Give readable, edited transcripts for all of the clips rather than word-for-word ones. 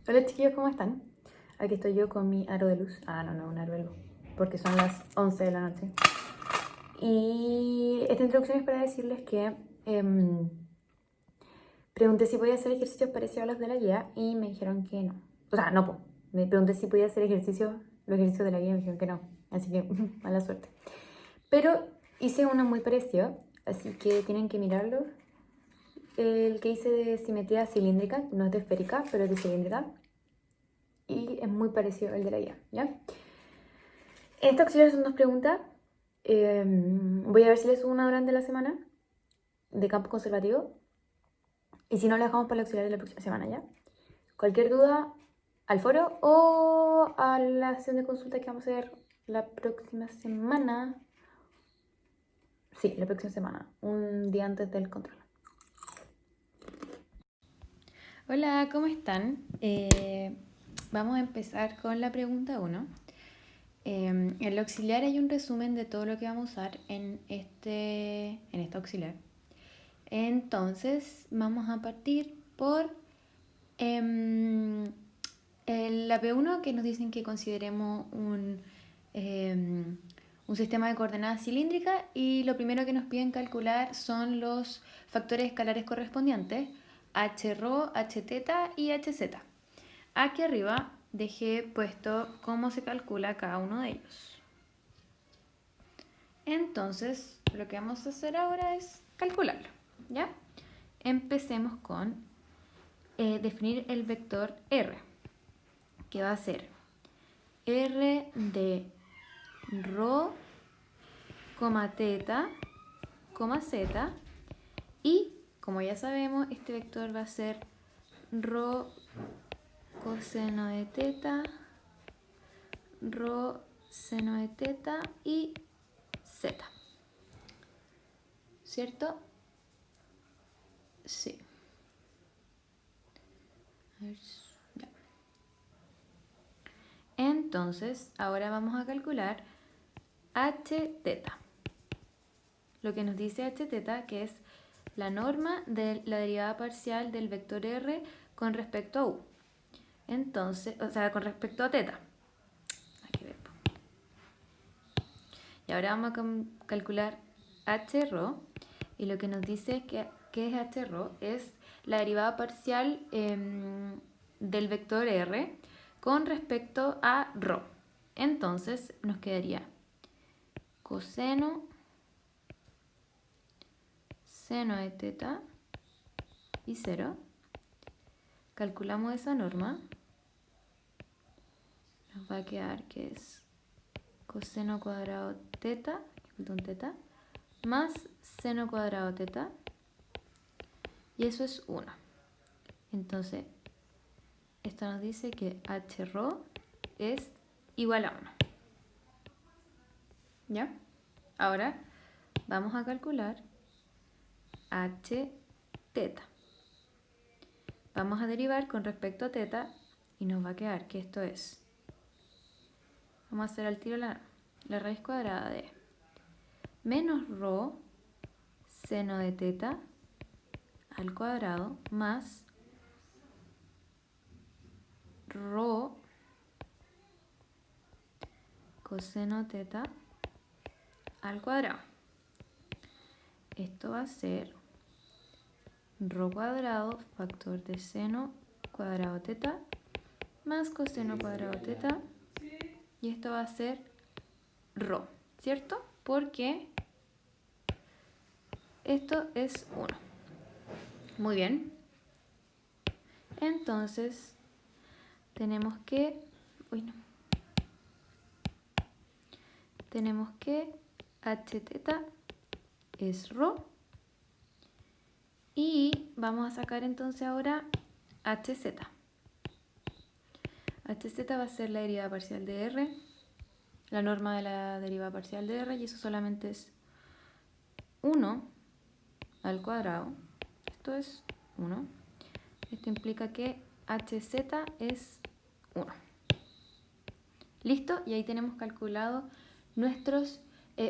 Hola chiquillos, ¿cómo están? Aquí estoy yo con mi aro de luz. No, un aro de luz. Porque son las 11 de la noche. Y esta introducción es para decirles que pregunté si podía hacer ejercicios parecidos a los de la guía y me dijeron que no. O sea, no, po. Me pregunté si podía hacer los ejercicios de la guía y me dijeron que no. Así que, mala suerte. Pero hice uno muy parecido, así que tienen que mirarlo. El que hice de simetría cilíndrica, no es de esférica, pero es de cilíndrica. Y es muy parecido al de la guía, ¿ya? Esta auxiliar son dos preguntas. Voy a ver si les subo una durante la semana de campo conservativo. Y si no, la dejamos para la auxiliar de la próxima semana, ¿ya? Cualquier duda, al foro o a la sesión de consulta que vamos a hacer la próxima semana. Sí, la próxima semana, un día antes del control. Hola, ¿cómo están? Vamos a empezar con la pregunta 1. En el auxiliar hay un resumen de todo lo que vamos a usar en esta auxiliar. Entonces vamos a partir por la P1, que nos dicen que consideremos un sistema de coordenadas cilíndricas, y lo primero que nos piden calcular son los factores escalares correspondientes, Hρ, Hθ y Hz. Aquí arriba dejé puesto cómo se calcula cada uno de ellos. Entonces, lo que vamos a hacer ahora es calcularlo, ¿ya? Empecemos con definir el vector r, que va a ser r de ρ, θ, z, y como ya sabemos, este vector va a ser ρ coseno de θ, ρ seno de θ y z. ¿Cierto? Sí. A ver, ya. Entonces, ahora vamos a calcular Hθ. Lo que nos dice Hθ, que es la norma de la derivada parcial del vector r con respecto a u. Entonces, o sea, con respecto a θ. Aquí vemos. Y ahora vamos a calcular Hρ. Y lo que nos dice que es Hρ es la derivada parcial del vector r con respecto a ρ. Entonces nos quedaría coseno seno de θ y 0. Calculamos esa norma. Nos va a quedar que es coseno cuadrado θ, más seno cuadrado θ. Y eso es 1. Entonces, esto nos dice que Hρ es igual a 1. ¿Ya? Ahora vamos a calcular Hθ. Vamos a derivar con respecto a θ y nos va a quedar que esto es, vamos a hacer al tiro la raíz cuadrada de menos ρ seno de θ al cuadrado más ρ coseno θ al cuadrado. Esto va a ser ρ cuadrado factor de seno cuadrado θ más coseno cuadrado θ, y esto va a ser ρ, ¿cierto? Porque esto es 1. Muy bien. Entonces tenemos que Hθ es ρ, y vamos a sacar entonces ahora Hz. Hz va a ser la derivada parcial de r, la norma de la derivada parcial de r, y eso solamente es 1 al cuadrado. Esto es 1. Esto implica que Hz es 1. ¿Listo? Y ahí tenemos calculado nuestros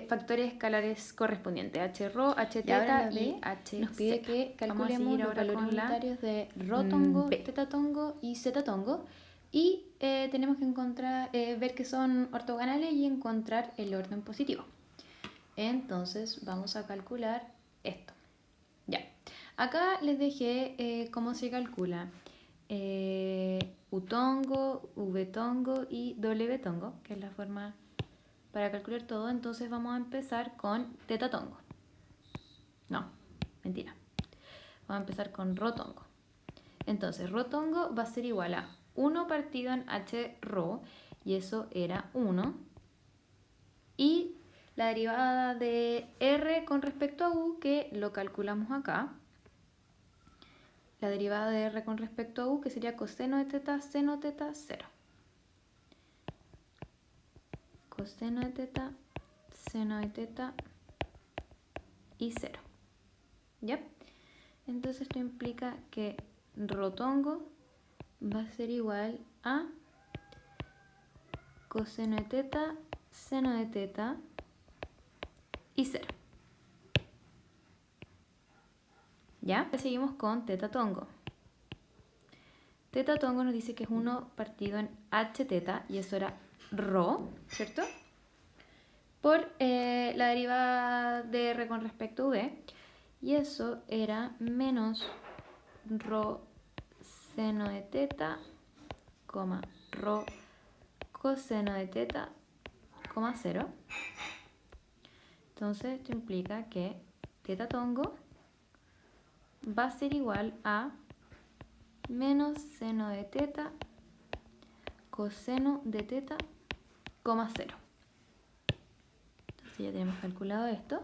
factores escalares correspondientes, h rho, h Y ahora teta la y B h nos pide zeta. que Vamos a calculemos seguir los ahora valores con la unitarios de rho tongo, B. teta tongo y zeta tongo. Y tenemos que encontrar, ver que son ortogonales y encontrar el orden positivo. Entonces vamos a calcular esto. Ya. Acá les dejé cómo se calcula U tongo, V tongo y W tongo, que es la forma para calcular todo. Entonces vamos a empezar con teta tongo. No, mentira. Vamos a empezar con rho tongo. Entonces, rho tongo va a ser igual a 1 partido en h rho, y eso era 1. Y la derivada de r con respecto a u, que lo calculamos acá. La derivada de r con respecto a u, que sería coseno de teta, seno de teta, 0. Coseno de teta, seno de teta y 0. ¿Ya? Entonces esto implica que rho tongo va a ser igual a coseno de teta, seno de teta y 0. ¿Ya? Seguimos con teta tongo. Teta tongo nos dice que es 1 partido en h teta, y eso era rho, ¿cierto? Por la derivada de r con respecto a v, y eso era menos rho seno de teta, rho coseno de teta, 0. Entonces esto implica que teta tongo va a ser igual a menos seno de teta coseno de teta, 0. Entonces ya tenemos calculado esto.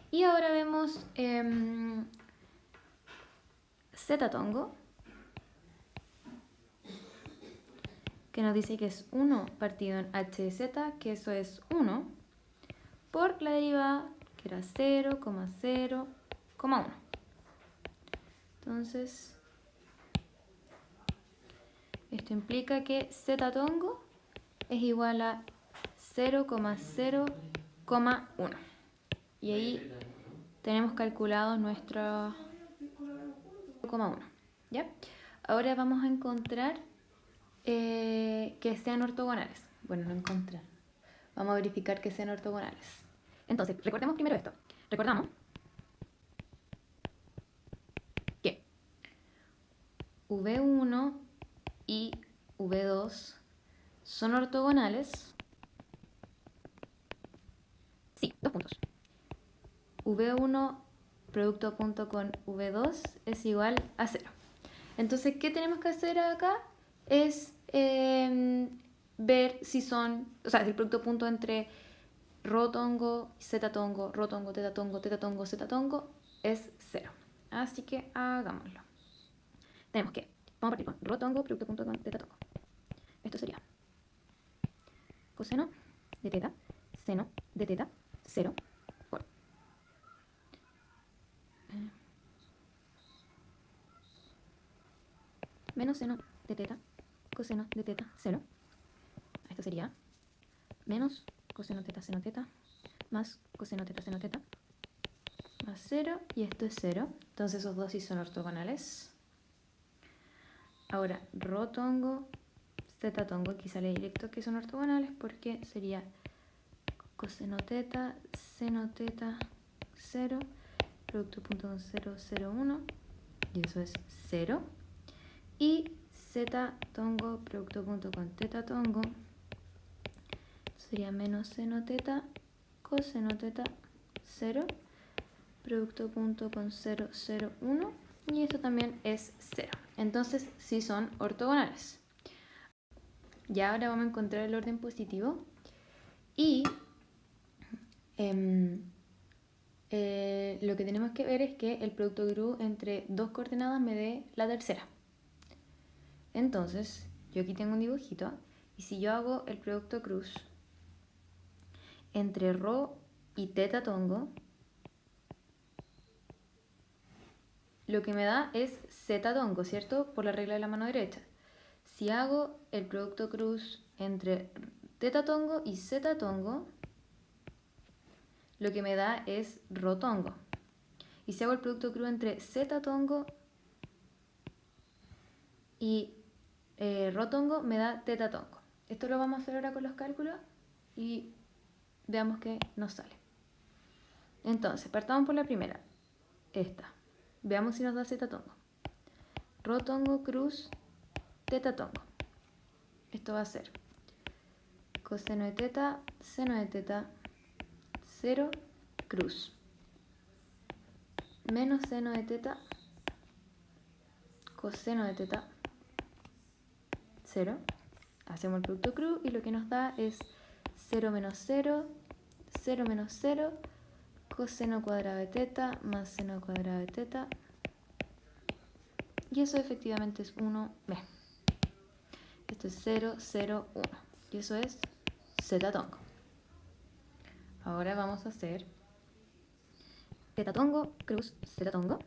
Y ahora vemos zeta tongo, que nos dice que es 1 partido en h de z, que eso es 1, por la derivada, que era 0,1. Entonces, esto implica que zeta tongo es igual a 0,0,1. Y ahí tenemos calculado nuestro 0,1. ¿Ya? Ahora vamos a encontrar que sean ortogonales. Bueno, no encontrar. Vamos a verificar que sean ortogonales. Entonces, recordemos primero esto. Recordamos que V1 y V2 son ortogonales. Sí, 2 puntos. V1 producto punto con V2 es igual a 0. Entonces, ¿qué tenemos que hacer acá? Es ver si son, o sea, si el producto punto entre rho tongo, zeta tongo, rho tongo, teta tongo, teta tongo, zeta tongo es 0. Así que hagámoslo. Tenemos que, vamos a partir con rho tongo, producto punto con teta tongo. Esto sería coseno de teta, seno de teta, 0 por menos seno de teta, coseno de teta, 0. Esto sería menos coseno teta, seno teta, más coseno teta, seno teta, más 0, y esto es 0. Entonces esos dos sí son ortogonales. Ahora, rho tongo, zeta tongo, aquí sale directo que son ortogonales porque sería coseno teta, seno teta, 0, producto punto con 0, 0, 1, y eso es 0. Y zeta tongo, producto punto con teta tongo, sería menos seno teta, coseno teta, 0, producto punto con 0, 0, 1, y esto también es 0. Entonces sí son ortogonales. Y ahora vamos a encontrar el orden positivo, y lo que tenemos que ver es que el producto GRU entre dos coordenadas me dé la tercera. Entonces, yo aquí tengo un dibujito, y si yo hago el producto cruz entre rho y teta tongo, lo que me da es zeta tongo, ¿cierto? Por la regla de la mano derecha. Si hago el producto cruz entre teta tongo y zeta tongo, lo que me da es rho tongo. Y si hago el producto crudo entre zeta tongo y rho tongo, me da teta tongo. Esto lo vamos a hacer ahora con los cálculos y veamos qué nos sale. Entonces, partamos por la primera, esta. Veamos si nos da zeta tongo. Rho tongo cruz teta tongo. Esto va a ser coseno de teta, seno de teta, 0 cruz. Menos seno de teta, coseno de teta, 0. Hacemos el producto cruz y lo que nos da es 0 menos 0, 0 menos 0, coseno cuadrado de teta más seno cuadrado de teta. Y eso efectivamente es 1, b. Esto es 0, 0, 1. Y eso es zeta tongo. Ahora vamos a hacer teta tongo cruz zeta tongo.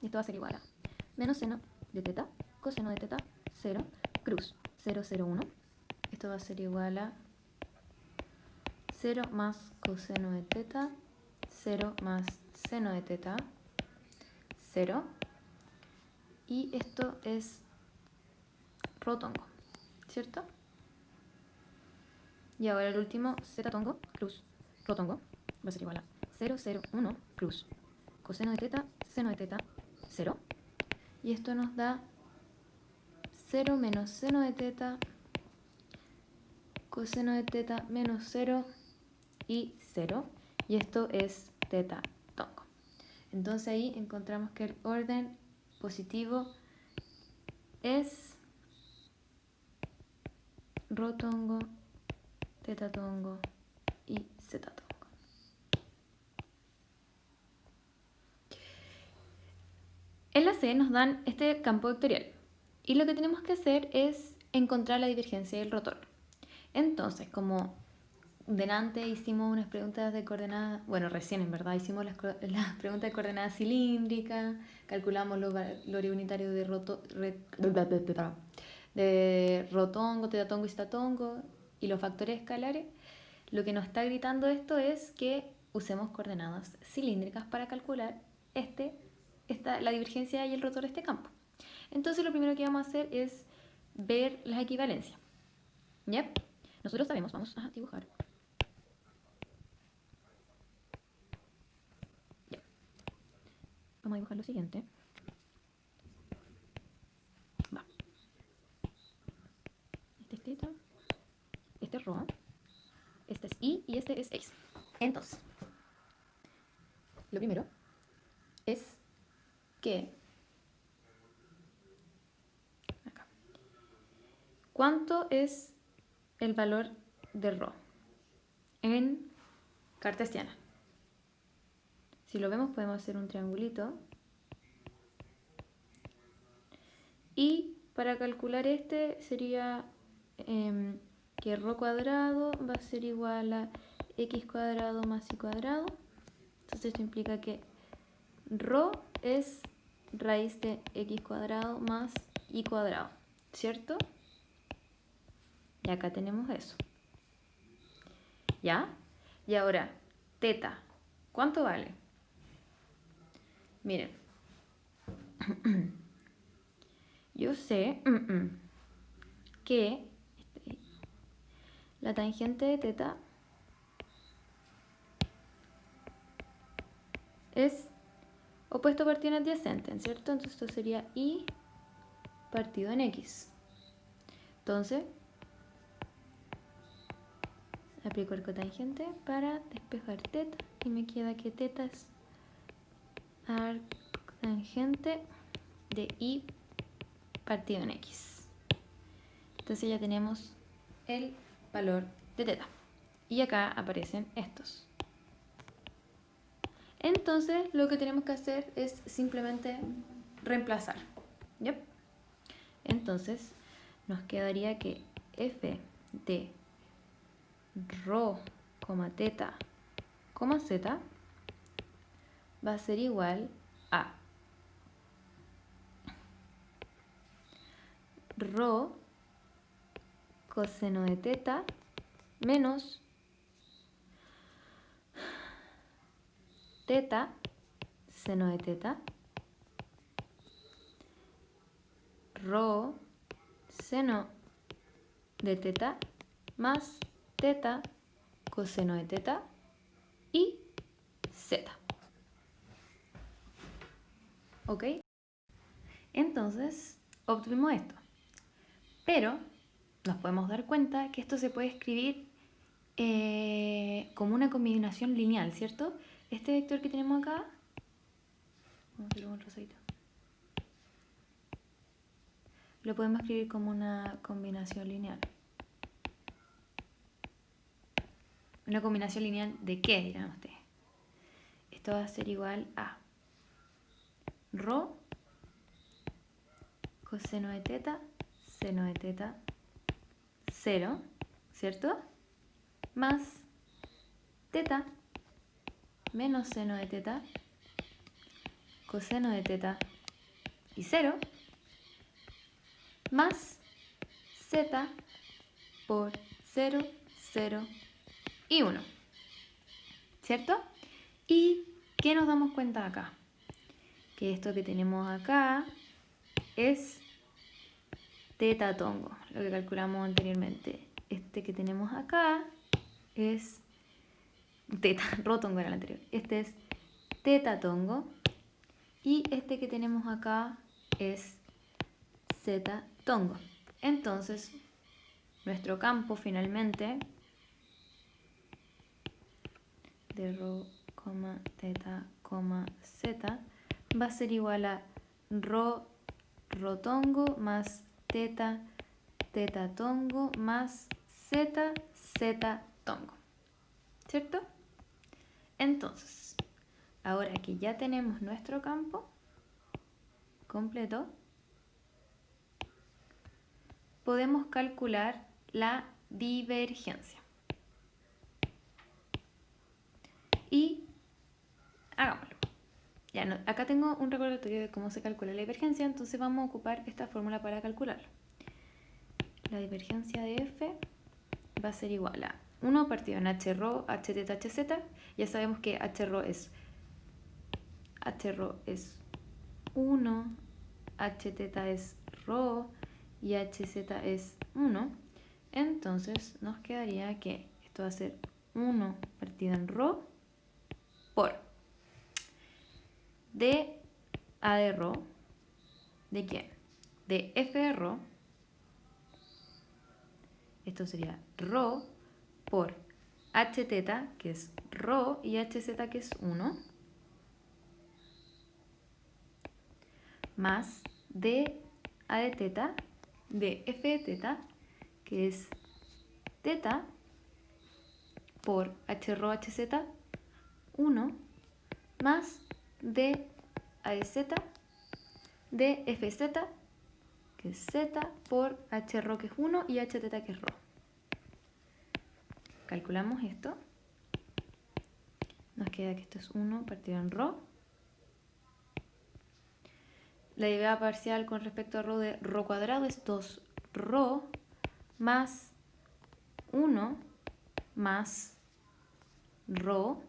Y esto va a ser igual a menos seno de teta, coseno de teta, 0, cruz 0, 0, 1. Esto va a ser igual a 0 más coseno de teta, 0 más seno de teta, 0. Y esto es rho tongo, ¿cierto? Y ahora el último, zeta tongo, cruz, rho tongo, va a ser igual a 0, 0, 1, cruz, coseno de teta, seno de teta, 0. Y esto nos da 0 menos seno de teta, coseno de teta menos 0 y 0. Y esto es teta tongo. Entonces ahí encontramos que el orden positivo es rho tongo, teta tongo y zeta tongo. En la C nos dan este campo vectorial y lo que tenemos que hacer es encontrar la divergencia del rotor. Entonces, como delante hicimos unas preguntas de coordenadas, bueno, recién en verdad hicimos las preguntas de coordenadas cilíndricas, calculamos los valores unitarios de rotongo, tetatongo y zetatongo y los factores escalares. Lo que nos está gritando esto es que usemos coordenadas cilíndricas para calcular la divergencia y el rotor de este campo. Entonces lo primero que vamos a hacer es ver las equivalencias. ¿Ya? Nosotros sabemos, vamos a dibujar. Ya. Vamos a dibujar lo siguiente. Va. Este es teta, este es rho, este es y este es x. Entonces, lo primero es que acá. ¿Cuánto es el valor de rho en cartesiana? Si lo vemos podemos hacer un triangulito y para calcular este sería que rho cuadrado va a ser igual a x cuadrado más y cuadrado. Entonces esto implica que rho es raíz de x cuadrado más y cuadrado, ¿cierto? Y acá tenemos eso. ¿Ya? Y ahora, teta, ¿cuánto vale? Miren, yo sé que la tangente de teta es opuesto partido en adyacente, ¿cierto? Entonces esto sería y partido en x. Entonces, aplico el cotangente para despejar teta y me queda que teta es arctangente de y partido en x. Entonces ya tenemos el valor de teta. Y acá aparecen estos. Entonces lo que tenemos que hacer es simplemente reemplazar. ¿Yep? Entonces nos quedaría que f de rho, teta, z va a ser igual a rho coseno de teta menos teta seno de teta, rho seno de teta más teta coseno de teta y z. ¿Ok? Entonces, obtuvimos esto. Pero nos podemos dar cuenta que esto se puede escribir como una combinación lineal, ¿cierto? Este vector que tenemos acá, vamos a hacer un rosadito, lo podemos escribir como una combinación lineal. ¿Una combinación lineal de qué, dirán ustedes? Esto va a ser igual a rho coseno de teta, seno de teta, 0, ¿cierto? Más teta menos seno de teta, coseno de teta y 0, más z por 0, 0 y 1, ¿cierto? ¿Y qué nos damos cuenta acá? Que esto que tenemos acá es teta tongo, lo que calculamos anteriormente. Este que tenemos acá es teta, rho tongo era el anterior. Este es teta tongo y este que tenemos acá es z tongo. Entonces, nuestro campo finalmente de rho, teta, z va a ser igual a rho tongo más teta tongo más z tongo, ¿cierto? Entonces, ahora que ya tenemos nuestro campo completo, podemos calcular la divergencia. Y hagámoslo. Ya no, acá tengo un recordatorio de cómo se calcula la divergencia, entonces vamos a ocupar esta fórmula para calcularlo. La divergencia de f va a ser igual a 1 partido en h rho, h teta, h z. Ya sabemos que h rho es 1, h teta es rho y h z es 1. Entonces nos quedaría que esto va a ser 1 partido en rho por d a de rho, ¿de quién? De f de rho. Esto sería rho por h teta, que es rho, y hz, que es 1, más d a de teta, de f de teta, que es teta, por h rho hz, 1, más d a de z, de fz, que es z, por h rho, que es 1, y h teta, que es rho. Calculamos esto. Nos queda que esto es 1 partido en rho. La derivada parcial con respecto a rho de rho cuadrado es 2 rho más 1 más rho.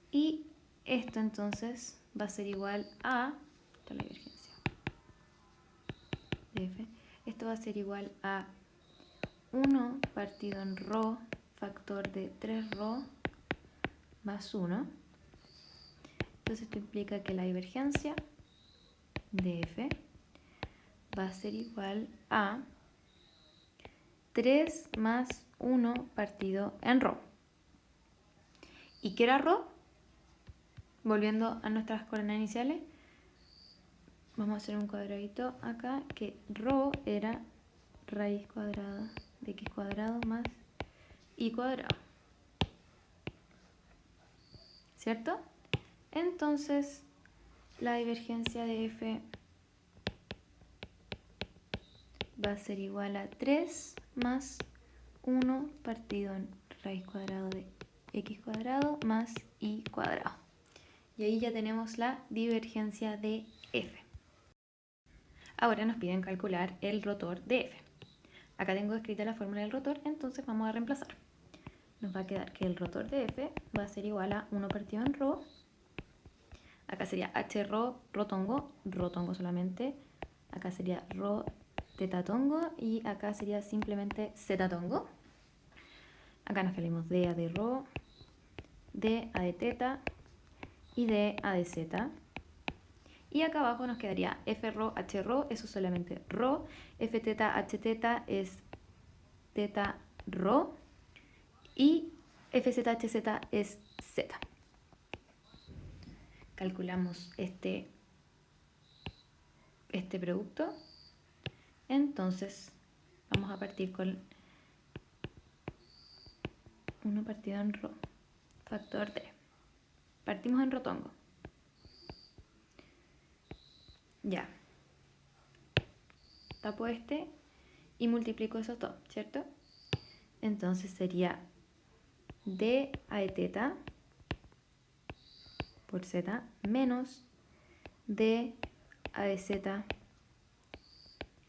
Y esto entonces va a ser igual a, esta es la divergencia de f, esto va a ser igual a 1 partido en rho factor de 3 rho más 1. Entonces esto implica que la divergencia de f va a ser igual a 3 más 1 partido en rho. ¿Y qué era rho? Volviendo a nuestras coordenadas iniciales, vamos a hacer un cuadradito acá, que rho era raíz cuadrada de x cuadrado más y cuadrado, ¿cierto? Entonces, la divergencia de f va a ser igual a 3 más 1 partido en raíz cuadrada de x cuadrado más y cuadrado. Y ahí ya tenemos la divergencia de f. Ahora nos piden calcular el rotor de f. Acá tengo escrita la fórmula del rotor, entonces vamos a reemplazar. nos va a quedar que el rotor de F va a ser igual a 1 partido en ρ. Acá sería h rho, rotongo solamente. Acá sería rho teta tongo y acá sería simplemente zeta tongo. Acá nos quedamos d a de rho, d a de teta y d a de zeta. Y acá abajo nos quedaría f rho, h rho, eso es solamente rho. F teta, h teta es teta rho. Y f z, h z es z. Calculamos este producto. Entonces vamos a partir con 1 partido en rho, factor d. Partimos en rotongo. Ya. Tapo este y multiplico esos dos, ¿cierto? Entonces sería d a de teta por z menos d a de z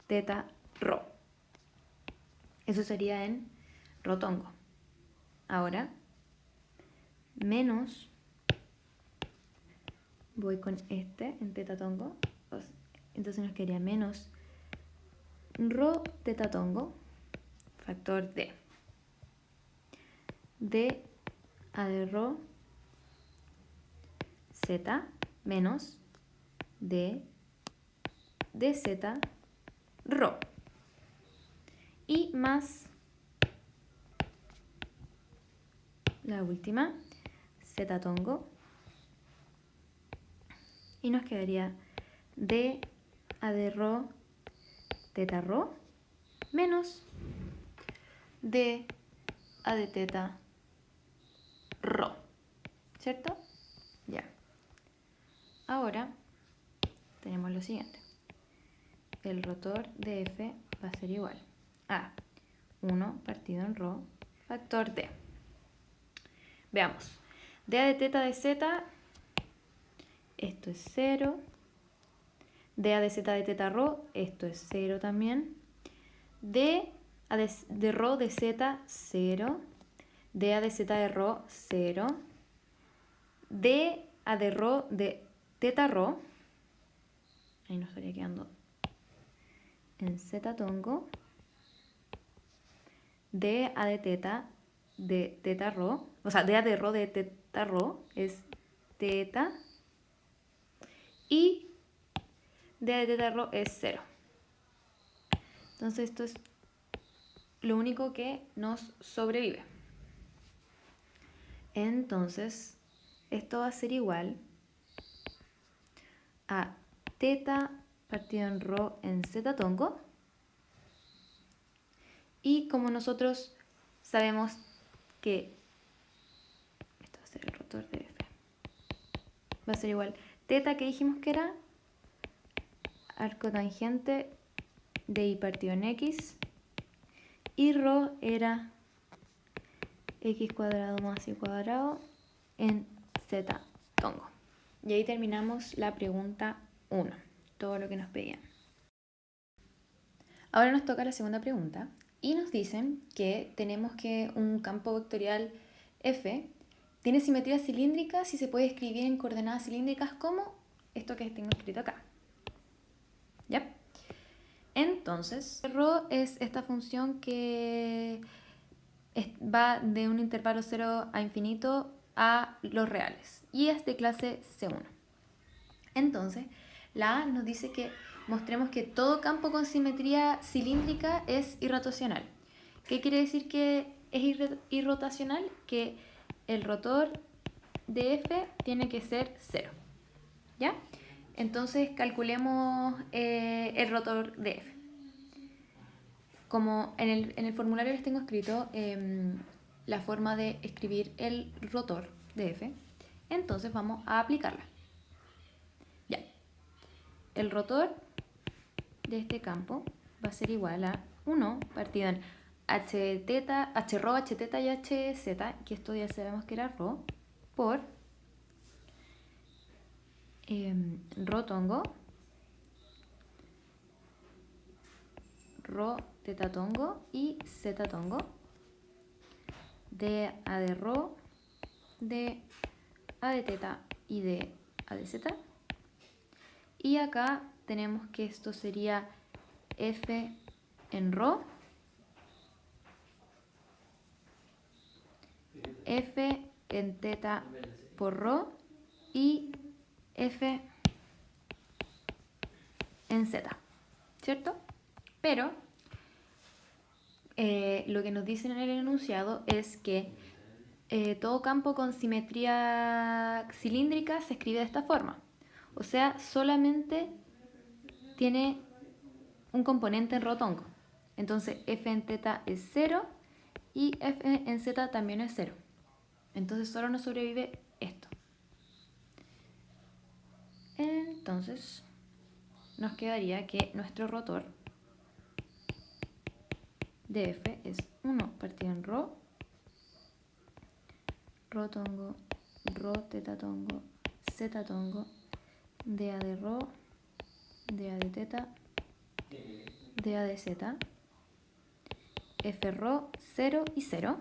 teta rho. Eso sería en rotongo. Ahora, menos, voy con este en teta tongo, entonces nos quedaría menos rho teta tongo, factor d. D a de rho z menos d de z rho. Y más la última, zeta tongo. Y nos quedaría d a de rho teta rho menos d a de teta rho. ¿Cierto? Ya. Ahora tenemos lo siguiente. El rotor de F va a ser igual a 1 partido en rho factor d. Veamos. d a de teta de z, esto es 0. d a de z de teta rho, esto es 0 también. d a de rho de z, 0. d a de z de rho, 0. d a de rho de teta rho, ahí nos estaría quedando en zeta tongo. d a de teta rho, o sea, d a de rho de teta rho es teta. Y d a de teta rho es 0. Entonces esto es lo único que nos sobrevive. Entonces, esto va a ser igual a teta partido en rho en zeta tongo. Y como nosotros sabemos que esto va a ser el rotor de F, va a ser igual teta, que dijimos que era arco tangente de y partido en x, y rho era x cuadrado más y cuadrado en z tongo. Y ahí terminamos la pregunta 1, todo lo que nos pedían. Ahora nos toca la segunda pregunta y nos dicen que tenemos que un campo vectorial F tiene simetría cilíndrica si se puede escribir en coordenadas cilíndricas como esto que tengo escrito acá. ¿Ya? Entonces, rho es esta función que va de un intervalo 0 a infinito a los reales y es de clase C1. Entonces, la A nos dice que mostremos que todo campo con simetría cilíndrica es irrotacional. ¿Qué quiere decir que es irrotacional? Que el rotor de F tiene que ser 0. ¿Ya? Entonces calculemos el rotor de F. Como en el formulario les tengo escrito la forma de escribir el rotor de F, entonces vamos a aplicarla. Ya. El rotor de este campo va a ser igual a 1 partido en h teta, h rho, h teta y h zeta, que esto ya sabemos que era rho, por rho tongo, rho teta tongo y zeta tongo dA de rho, dA de teta y dA de zeta. Y acá tenemos que esto sería F en rho, F en teta por rho y F en zeta, ¿cierto? Pero lo que nos dicen en el enunciado es que todo campo con simetría cilíndrica se escribe de esta forma. O sea, solamente tiene un componente en rotongo. Entonces f en teta es 0 y f en z también es 0. Entonces solo nos sobrevive esto. Entonces nos quedaría que nuestro rotor de f es 1 partido en rho, rho tongo, rho teta tongo, zeta tongo, dA de rho, dA de teta, dA de zeta, f rho 0 y 0.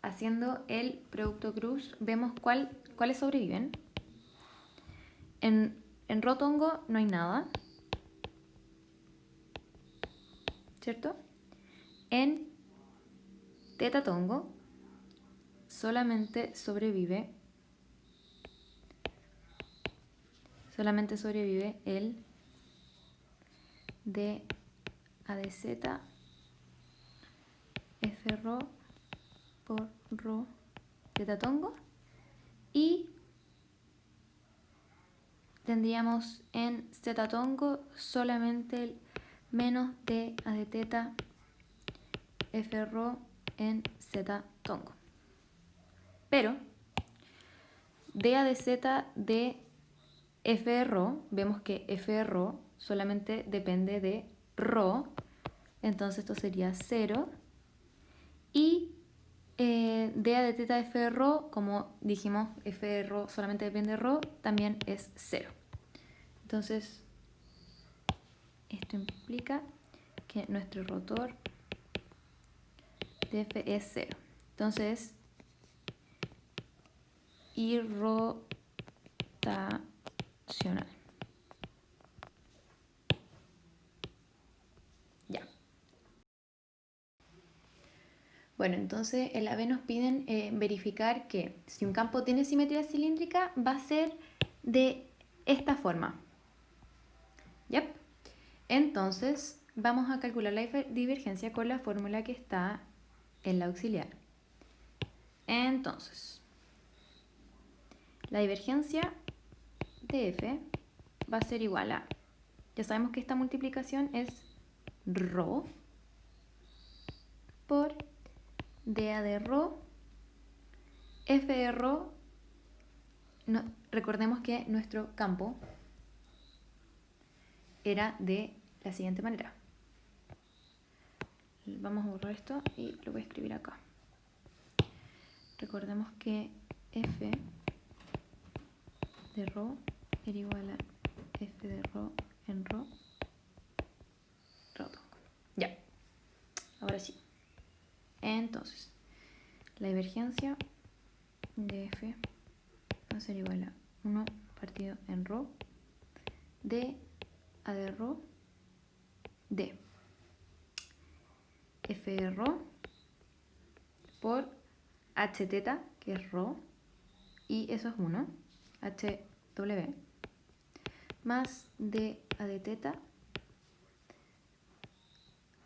Haciendo el producto cruz vemos cuáles sobreviven. En rho tongo no hay nada, ¿cierto? En teta tongo solamente sobrevive el dA de zeta, f rho por rho teta tongo, y tendríamos en zeta tongo solamente el menos dA de teta, f rho en zeta tongo. Pero dA de zeta de f rho, vemos que f rho solamente depende de rho, entonces esto sería 0. Y dA de teta f rho, como dijimos, f rho solamente depende de rho, también es 0. Entonces, esto implica que nuestro rotor de f es 0. Entonces, irrotacional. Ya. Bueno, entonces en la B nos piden verificar que si un campo tiene simetría cilíndrica va a ser de esta forma. ¿Yep? Entonces vamos a calcular la divergencia con la fórmula que está en la auxiliar. Entonces, la divergencia de f va a ser igual a, ya sabemos que esta multiplicación es rho por dA de rho, f de rho, no, recordemos que nuestro campo era de la siguiente manera. Vamos a borrar esto y lo voy a escribir acá. Recordemos que f de rho era igual a f de rho en rho tongo. Ya, ahora sí. Entonces, la divergencia de f va a ser igual a 1 partido en rho de a de rho de f de rho por h teta, que es rho, y eso es 1, hw, más dA de teta.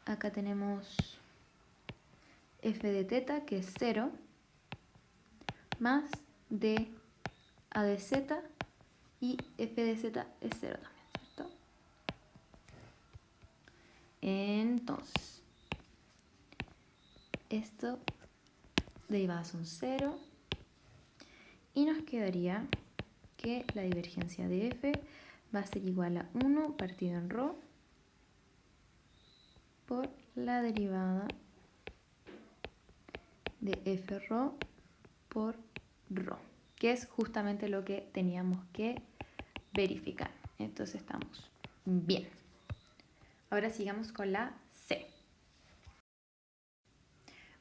Acá tenemos f de teta, que es 0, más dA de zeta, y f de zeta es 0 también, ¿cierto? Entonces, esto derivadas son 0 y nos quedaría que la divergencia de f va a ser igual a 1 partido en rho por la derivada de f rho por rho, que es justamente lo que teníamos que verificar. Entonces estamos bien. Ahora sigamos con la C.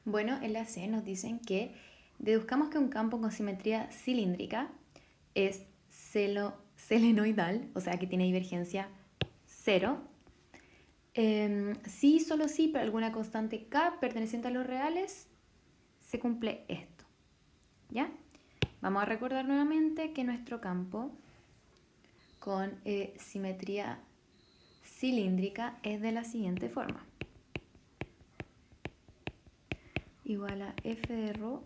Bueno, en la C nos dicen que deduzcamos que un campo con simetría cilíndrica es selenoidal, o sea que tiene divergencia 0. Si, solo si, por alguna constante K perteneciente a los reales, se cumple esto. ¿Ya? Vamos a recordar nuevamente que nuestro campo con simetría cilíndrica es de la siguiente forma. Igual a f de ρ,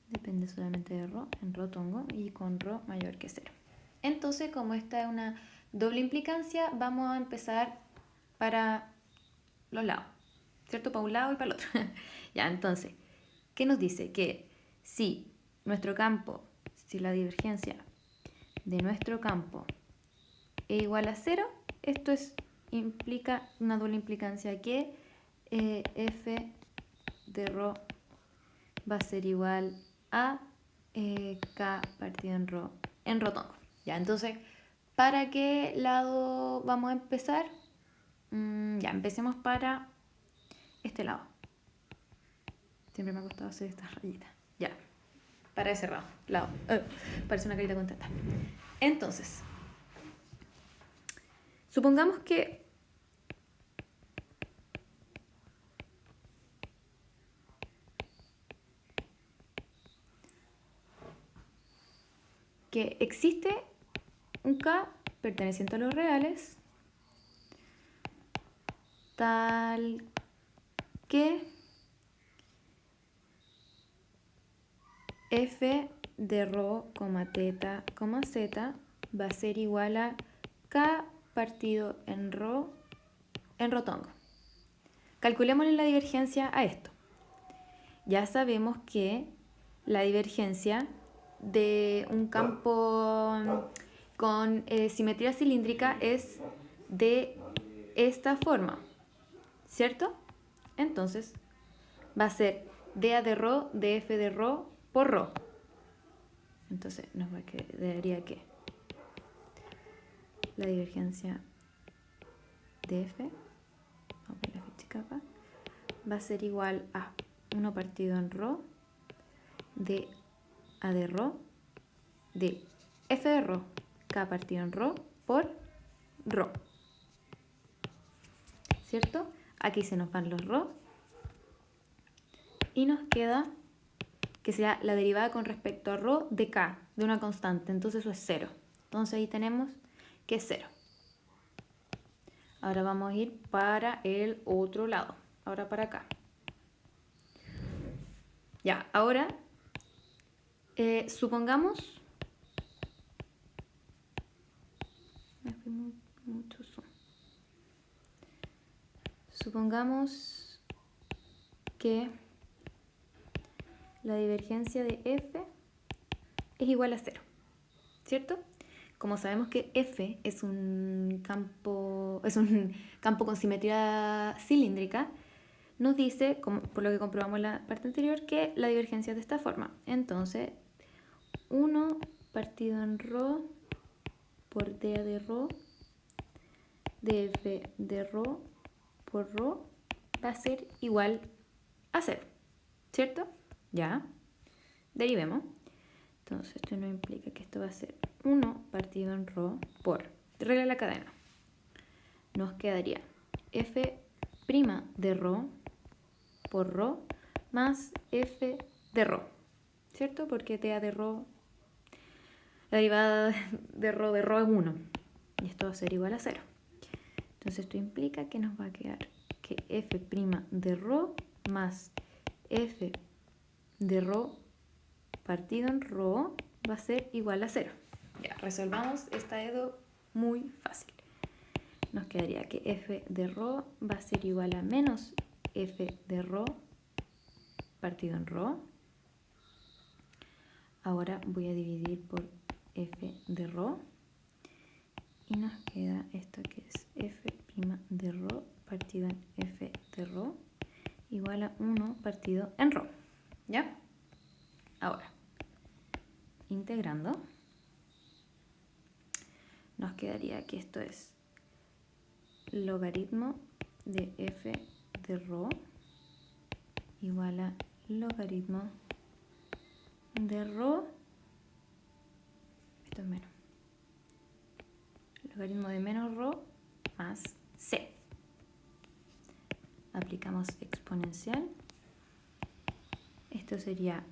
depende solamente de ρ, en ρ tongo, y con ρ mayor que 0. Entonces, como esta es una doble implicancia, vamos a empezar para los lados, ¿cierto? Para un lado y para el otro. Ya, entonces, ¿qué nos dice? Que si nuestro campo, si la divergencia de nuestro campo es igual a 0, esto implica una doble implicancia que f de ρ va a ser igual a k partido en ρ tongo. Ya, entonces, ¿para qué lado vamos a empezar? Ya, empecemos para este lado. Siempre me ha costado hacer estas rayitas. Ya, para ese lado. Parece una carita contenta. Entonces, supongamos que existe un K perteneciente a los reales tal que f de ρ, teta, z va a ser igual a K partido en ρ tongo. Calculémosle la divergencia a esto. Ya sabemos que la divergencia de un campo con simetría cilíndrica es de esta forma, ¿cierto? Entonces va a ser dA de ρ de f de ρ por ρ. Entonces nos daría que la divergencia de f, vamos a poner la ficha acá, va a ser igual a 1 partido en ρ de a de ρ de f de ρ k partido en ρ por ρ. ¿Cierto? Aquí se nos van los ρ y nos queda que sea la derivada con respecto a ρ de k, de una constante. Entonces eso es 0. Entonces ahí tenemos que es 0. Ahora vamos a ir para el otro lado. Ahora para acá. Ya, ahora supongamos... Me fui mucho zoom. Supongamos que la divergencia de f es igual a 0, ¿cierto? Como sabemos que f es un campo con simetría cilíndrica, nos dice, por lo que comprobamos en la parte anterior, que la divergencia es de esta forma. Entonces, 1 partido en ρ por dA de ρ de f de ρ por ρ va a ser igual a 0, ¿cierto? Ya, derivemos. Entonces esto no implica que esto va a ser 1 partido en ρ por regla de la cadena. Nos quedaría f' de ρ por ρ más f de ρ, ¿cierto? Porque dA de ρ, la derivada de ρ es 1 y esto va a ser igual a 0. Entonces esto implica que nos va a quedar que f' de ρ más f de ρ partido en ρ va a ser igual a 0. Ya, resolvamos esta EDO muy fácil. Nos quedaría que f de ρ va a ser igual a menos f de ρ partido en ρ. Ahora voy a dividir por f de ρ y nos queda esto que es f' de ρ partido en f de ρ igual a 1 partido en ρ. ¿Ya? Ahora, integrando, nos quedaría que esto es logaritmo de f de ρ igual a logaritmo de rho, esto es menos, logaritmo de menos rho más c. Aplicamos exponencial. Esto sería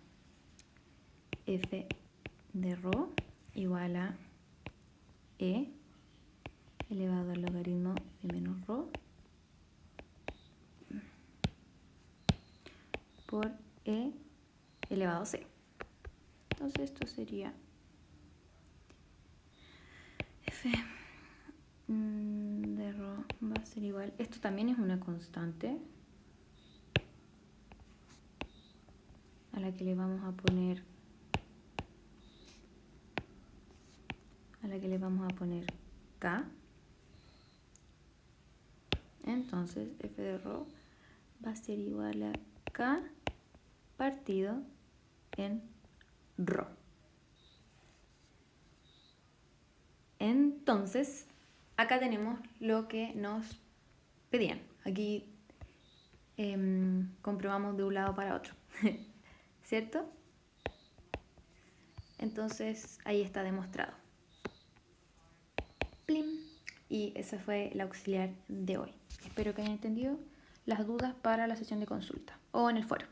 f de rho igual a e elevado al logaritmo de menos rho por e elevado a c. Entonces esto sería f de rho va a ser igual. Esto también es una constante a la que le vamos a poner k. Entonces f de rho va a ser igual a k partido en rho. Entonces, acá tenemos lo que nos pedían. Aquí comprobamos de un lado para otro, ¿cierto? Entonces, ahí está demostrado. ¡Plim! Y ese fue el auxiliar de hoy. Espero que hayan entendido las dudas para la sesión de consulta o en el foro.